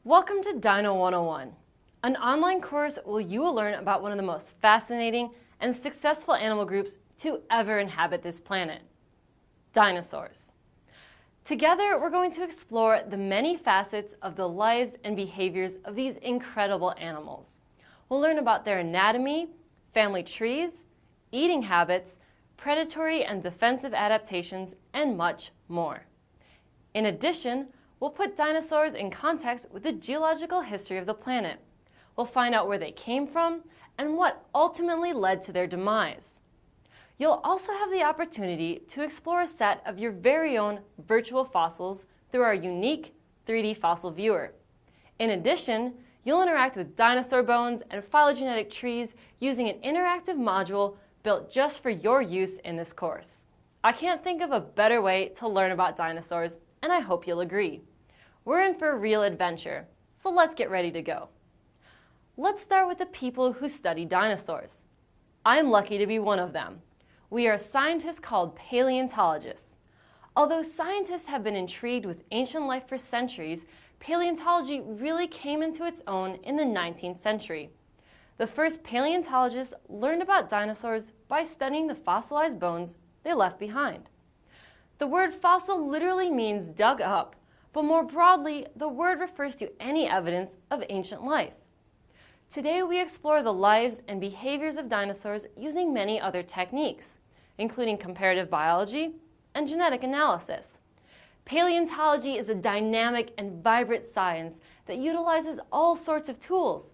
Welcome to Dino 101, an online course where you will learn about one of the most fascinating and successful animal groups to ever inhabit this planet, dinosaurs. Together, we're going to explore the many facets of the lives and behaviors of these incredible animals. We'll learn about their anatomy, family trees, eating habits, predatory and defensive adaptations, and much more. In addition, we'll put dinosaurs in context with the geological history of the planet. We'll find out where they came from and what ultimately led to their demise. You'll also have the opportunity to explore a set of your very own virtual fossils through our unique 3D fossil viewer. In addition, you'll interact with dinosaur bones and phylogenetic trees using an interactive module built just for your use in this course. I can't think of a better way to learn about dinosaurs, and I hope you'll agree. We're in for a real adventure, so let's get ready to go. Let's start with the people who study dinosaurs. I'm lucky to be one of them. We are scientists called paleontologists. Although scientists have been intrigued with ancient life for centuries, paleontology really came into its own in the 19th century. The first paleontologists learned about dinosaurs by studying the fossilized bones they left behind. The word fossil literally means dug up, but more broadly, the word refers to any evidence of ancient life. Today, we explore the lives and behaviors of dinosaurs using many other techniques, including comparative biology and genetic analysis. Paleontology is a dynamic and vibrant science that utilizes all sorts of tools,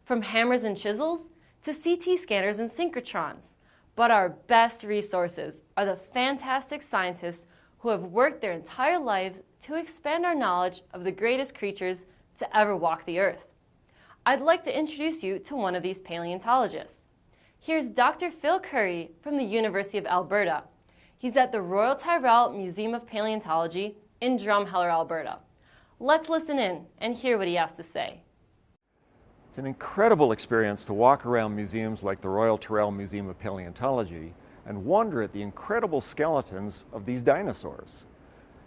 from hammers and chisels to CT scanners and synchrotrons. But our best resources are the fantastic scientists who have worked their entire lives to expand our knowledge of the greatest creatures to ever walk the earth. I'd like to introduce you to one of these paleontologists. Here's Dr. Phil Currie from the University of Alberta. He's at the Royal Tyrrell Museum of Paleontology in Drumheller, Alberta. Let's listen in and hear what he has to say. It's an incredible experience to walk around museums like the Royal Tyrrell Museum of Paleontology and wonder at the incredible skeletons of these dinosaurs.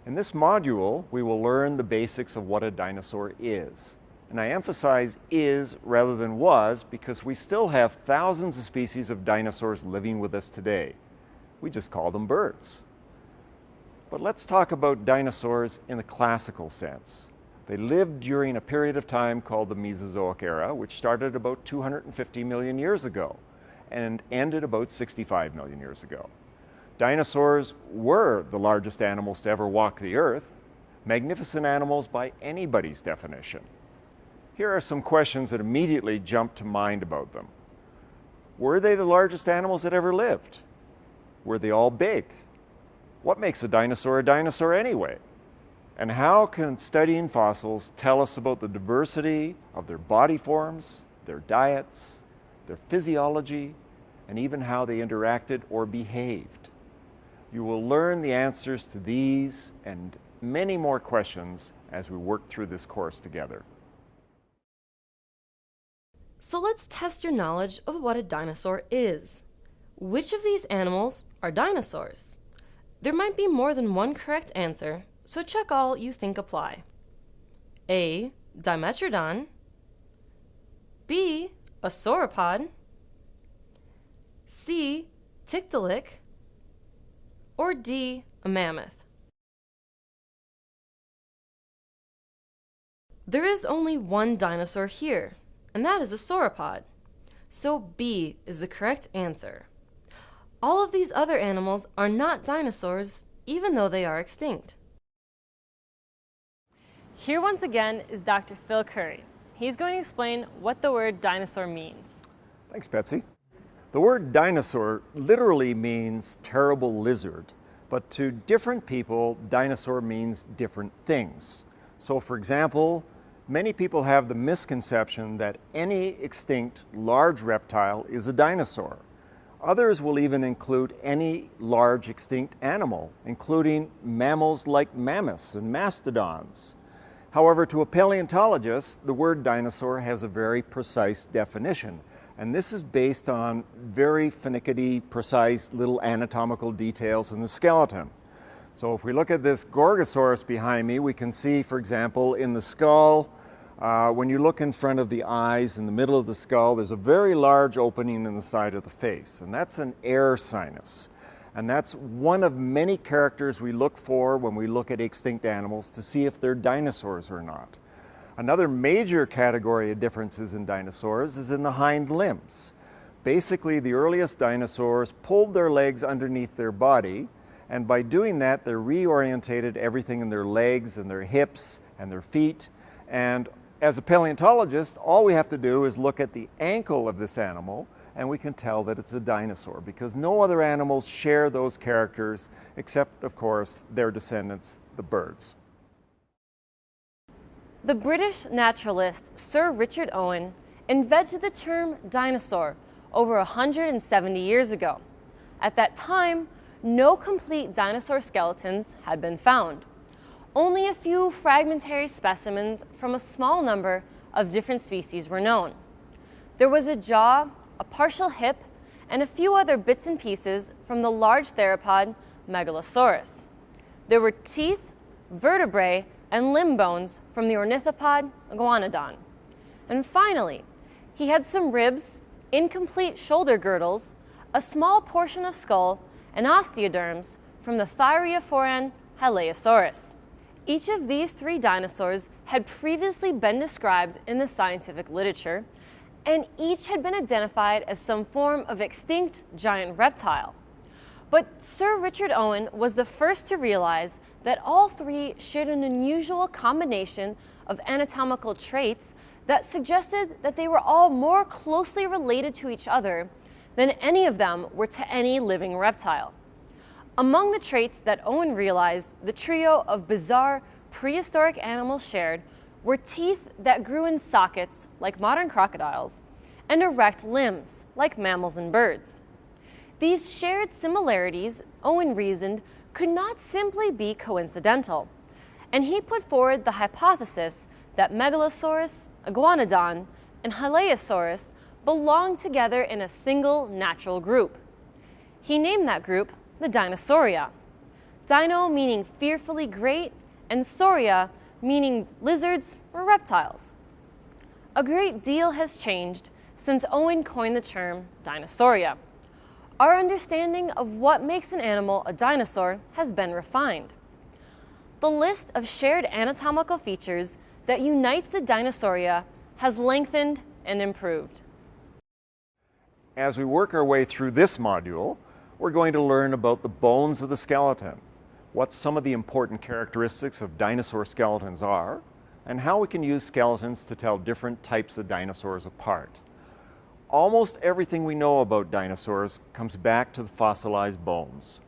In this module, we will learn the basics of what a dinosaur is. And I emphasize is rather than was because we still have thousands of species of dinosaurs living with us today. We just call them birds. But let's talk about dinosaurs in the classical sense. They lived during a period of time called the Mesozoic era, which started about 250 million years ago and ended about 65 million years ago. Dinosaurs were the largest animals to ever walk the earth, magnificent animals by anybody's definition. Here are some questions that immediately jump to mind about them. Were they the largest animals that ever lived? Were they all big? What makes a dinosaur anyway? And how can studying fossils tell us about the diversity of their body forms, their diets, their physiology, and even how they interacted or behaved? You will learn the answers to these and many more questions as we work through this course together. So let's test your knowledge of what a dinosaur is. Which of these animals are dinosaurs? There might be more than one correct answer, so check all you think apply. A. Dimetrodon. B. A sauropod. C. Tiktaalik. Or D. A mammoth. There is only one dinosaur here, and that is a sauropod. So B is the correct answer. All of these other animals are not dinosaurs, even though they are extinct. Here once again is Dr. Phil Currie. He's going to explain what the word dinosaur means. Thanks, Betsy. The word dinosaur literally means terrible lizard, but to different people, dinosaur means different things. So for example, many people have the misconception that any extinct large reptile is a dinosaur. Others will even include any large extinct animal, including mammals like mammoths and mastodons. However, to a paleontologist, the word dinosaur has a very precise definition, and this is based on very finicky, precise little anatomical details in the skeleton. So if we look at this Gorgosaurus behind me, we can see, for example, in the skull, When you look in front of the eyes, in the middle of the skull, there's a very large opening in the side of the face, and that's an air sinus. And that's one of many characters we look for when we look at extinct animals to see if they're dinosaurs or not. Another major category of differences in dinosaurs is in the hind limbs. Basically, the earliest dinosaurs pulled their legs underneath their body, and by doing that, they reorientated everything in their legs and their hips and their feet. And as a paleontologist, all we have to do is look at the ankle of this animal, and we can tell that it's a dinosaur, because no other animals share those characters except, of course, their descendants, the birds. The British naturalist Sir Richard Owen invented the term dinosaur over 170 years ago. At that time, no complete dinosaur skeletons had been found. Only a few fragmentary specimens from a small number of different species were known. There was a jaw, a partial hip, and a few other bits and pieces from the large theropod Megalosaurus. There were teeth, vertebrae, and limb bones from the ornithopod Iguanodon. And finally, he had some ribs, incomplete shoulder girdles, a small portion of skull, and osteoderms from the Thyreophoran Hylaeosaurus. Each of these three dinosaurs had previously been described in the scientific literature, and each had been identified as some form of extinct giant reptile. But Sir Richard Owen was the first to realize that all three shared an unusual combination of anatomical traits that suggested that they were all more closely related to each other than any of them were to any living reptile. Among the traits that Owen realized the trio of bizarre prehistoric animals shared were teeth that grew in sockets like modern crocodiles and erect limbs like mammals and birds. These shared similarities, Owen reasoned, could not simply be coincidental, and he put forward the hypothesis that Megalosaurus, Iguanodon, and Hylaeosaurus belonged together in a single natural group. He named that group the Dinosauria. Dino meaning fearfully great, and sauria meaning lizards or reptiles. A great deal has changed since Owen coined the term Dinosauria. Our understanding of what makes an animal a dinosaur has been refined. The list of shared anatomical features that unites the Dinosauria has lengthened and improved. As we work our way through this module, we're going to learn about the bones of the skeleton, what some of the important characteristics of dinosaur skeletons are, and how we can use skeletons to tell different types of dinosaurs apart. Almost everything we know about dinosaurs comes back to the fossilized bones.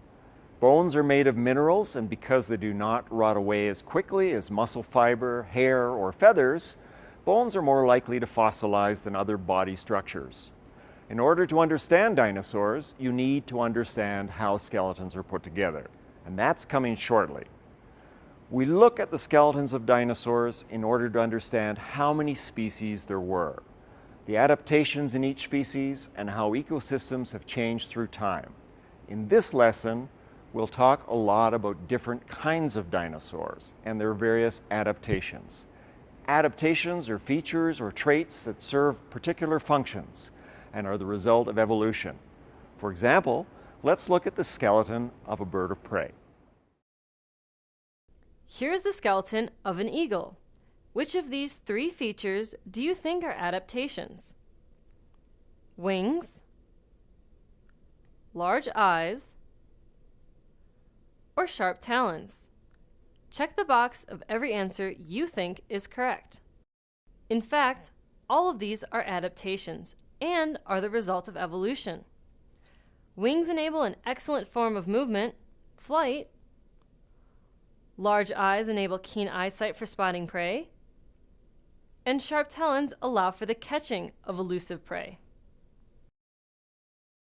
Bones are made of minerals, and because they do not rot away as quickly as muscle fiber, hair, or feathers, bones are more likely to fossilize than other body structures. In order to understand dinosaurs, you need to understand how skeletons are put together, and that's coming shortly. We look at the skeletons of dinosaurs in order to understand how many species there were, the adaptations in each species, and how ecosystems have changed through time. In this lesson, we'll talk a lot about different kinds of dinosaurs and their various adaptations. Adaptations are features or traits that serve particular functions and are the result of evolution. For example, let's look at the skeleton of a bird of prey. Here's the skeleton of an eagle. Which of these three features do you think are adaptations? Wings, large eyes, or sharp talons? Check the box of every answer you think is correct. In fact, all of these are adaptations and are the result of evolution. Wings enable an excellent form of movement, flight. Large eyes enable keen eyesight for spotting prey. And sharp talons allow for the catching of elusive prey.